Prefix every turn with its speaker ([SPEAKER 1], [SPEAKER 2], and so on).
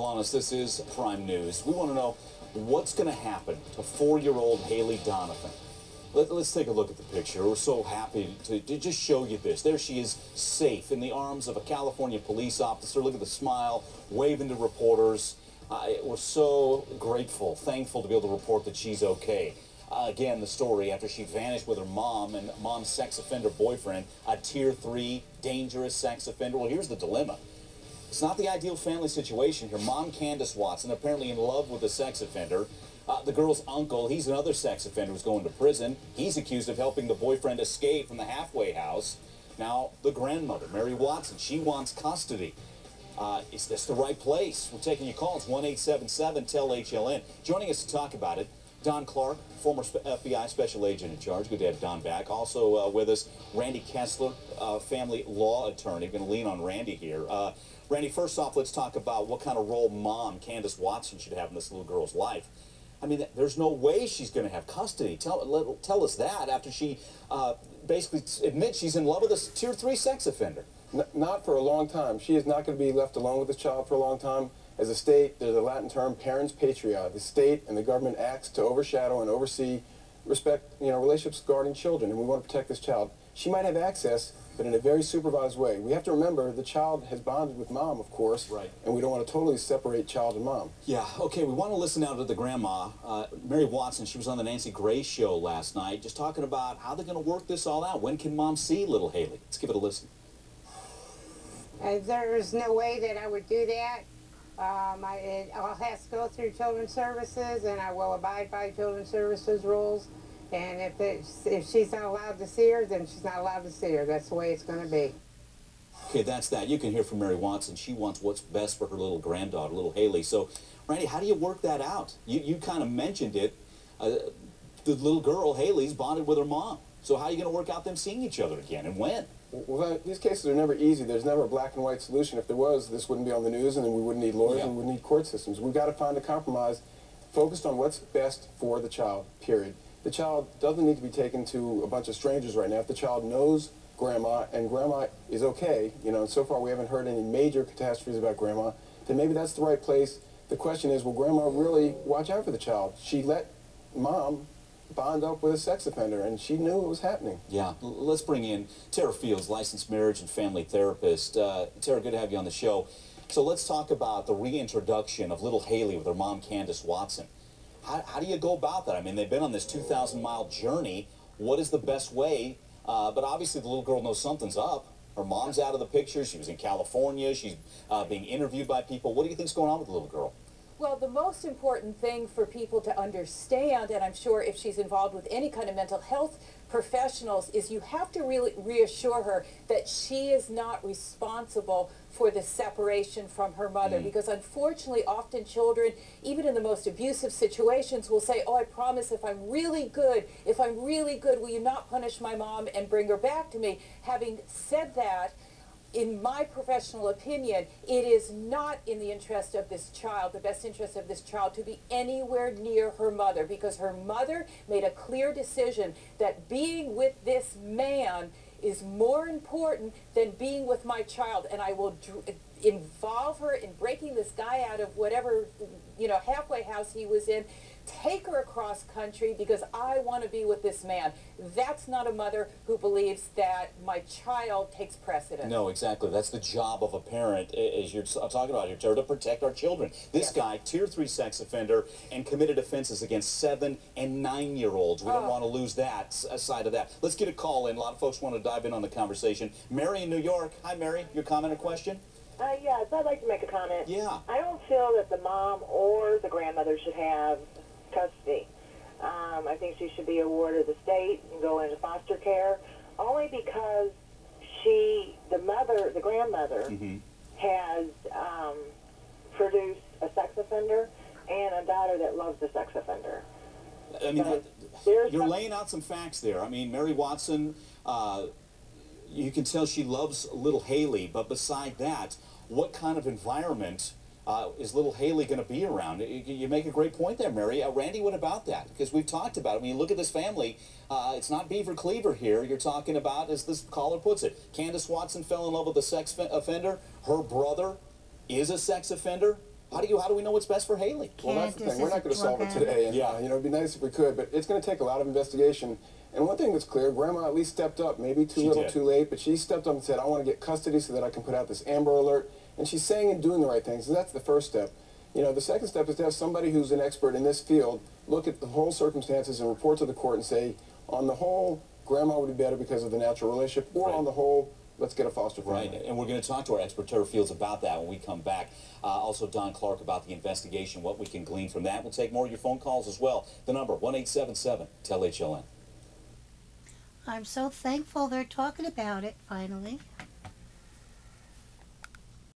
[SPEAKER 1] honest, this is prime news. We want to know what's going to happen to 4-year-old Haylee Donovan. Let's take a look at the picture. We're so happy to just show you this. There she is, safe in the arms of a California police officer. Look at the smile, waving to reporters. We're so grateful, thankful to be able to report that she's okay. Again, the story after she vanished with her mom and mom's sex offender boyfriend, a Tier 3 dangerous sex offender. Well, here's the dilemma. It's not the ideal family situation here. Mom Candace Watson, apparently in love with a sex offender. The girl's uncle, he's another sex offender who's going to prison. He's accused of helping the boyfriend escape from the halfway house. Now, the grandmother, Mary Watson, she wants custody. Is this the right place? We're taking your calls, 1-877-TEL-HLN. Joining us to talk about it, Don Clark, former FBI special agent in charge. Good to have Don back. Also with us, Randy Kessler, family law attorney. Going to lean on Randy here. Randy, first off, let's talk about what kind of role mom Candace Watson should have in this little girl's life. I mean, there's no way she's going to have custody. Tell us that after she basically admits she's in love with a Tier 3 sex offender.
[SPEAKER 2] Not for a long time. She is not going to be left alone with this child for a long time. As a state, there's a Latin term, parens patria. The state and the government acts to overshadow and oversee, relationships regarding children, and we want to protect this child. She might have access, but in a very supervised way. We have to remember the child has bonded with mom, of course,
[SPEAKER 1] right? And
[SPEAKER 2] we don't want to totally separate child and mom.
[SPEAKER 1] Yeah, okay, we want to listen now to the grandma, Mary Watson. She was on the Nancy Grace show last night, just talking about how they're going to work this all out. When can mom see little Haylee? Let's give it a listen.
[SPEAKER 3] There's no way that I would do that. I'll have to go through Children's Services, and I will abide by Children's Services rules. And if she's not allowed to see her, then she's not allowed to see her. That's the way it's going to be.
[SPEAKER 1] Okay, that's that. You can hear from Mary Watson. She wants what's best for her little granddaughter, little Haylee. So, Randy, how do you work that out? You kind of mentioned it. The little girl, Haylee's bonded with her mom. So how are you going to work out them seeing each other again, and when?
[SPEAKER 2] Well, these cases are never easy. There's never a black and white solution. If there was, this wouldn't be on the news, and then we wouldn't need lawyers, and we wouldn't need court systems. We've got to find a compromise focused on what's best for the child, period. The child doesn't need to be taken to a bunch of strangers right now. If the child knows grandma, and grandma is okay, and so far we haven't heard any major catastrophes about grandma, then maybe that's the right place. The question is, will grandma really watch out for the child? She let mom bond up with a sex offender, and she knew it was happening.
[SPEAKER 1] Yeah, let's bring in Tara Fields, licensed marriage and family therapist. Tara, good to have you on the show. So let's talk about the reintroduction of little Haylee with her mom, Candace Watson. How do you go about that? I mean, they've been on this 2,000-mile journey. What is the best way? But obviously the little girl knows something's up. Her mom's out of the picture. She was in California. She's being interviewed by people. What do you think's going on with the little girl?
[SPEAKER 4] Well, the most important thing for people to understand, and I'm sure if she's involved with any kind of mental health professionals, is you have to really reassure her that she is not responsible for the separation from her mother. Because unfortunately, often children, even in the most abusive situations, will say, oh, I promise if I'm really good, will you not punish my mom and bring her back to me? Having said that, in my professional opinion, it is not in the interest of this child, the best interest of this child, to be anywhere near her mother, because her mother made a clear decision that being with this man is more important than being with my child, and I will involve her in breaking this guy out of whatever, halfway house he was in, take her across country because I want to be with this man. That's not a mother who believes that my child takes precedence.
[SPEAKER 1] No, exactly. That's the job of a parent, as you're talking about here, to protect our children. This guy, Tier 3 sex offender, and committed offenses against 7- and 9-year-olds. We don't want to lose that side of that. Let's get a call in. A lot of folks want to dive in on the conversation. Mary in New York. Hi, Mary. Your comment or question?
[SPEAKER 5] Yes, I'd like to make a comment.
[SPEAKER 1] Yeah.
[SPEAKER 5] I don't feel that the mom or the grandmother should have custody. I think she should be awarded the state and go into foster care, only because the grandmother, has produced a sex offender and a daughter that loves the sex offender.
[SPEAKER 1] I mean, you're laying out some facts there. I mean, Mary Watson, you can tell she loves little Haylee, but beside that, what kind of environment is little Haylee going to be around? You make a great point there, Mary. Randy, what about that? Because we've talked about it. I mean, look at this family. It's not Beaver Cleaver here. You're talking about, as this caller puts it, Candace Watson fell in love with a sex offender. Her brother is a sex offender. How do we know what's best for Haylee?
[SPEAKER 2] Well, that's the thing. We're not going to solve it today. And,
[SPEAKER 1] yeah.
[SPEAKER 2] You know, it'd be nice if we could, but it's going to take a lot of investigation. And one thing that's clear, Grandma at least stepped up, maybe too little, too late, but she stepped up and said, I want to get custody so that I can put out this Amber Alert. And she's saying and doing the right things, and that's the first step. You know, the second step is to have somebody who's an expert in this field look at the whole circumstances and report to the court and say, on the whole, Grandma would be better because of the natural relationship, or on the whole, let's get a foster family.
[SPEAKER 1] Right, and we're going to talk to our expert, Tara Fields, about that when we come back. Also, Don Clark about the investigation, what we can glean from that. We'll take more of your phone calls as well. The number, 1-877-TEL-HLN.
[SPEAKER 6] I'm so thankful they're talking about it, finally.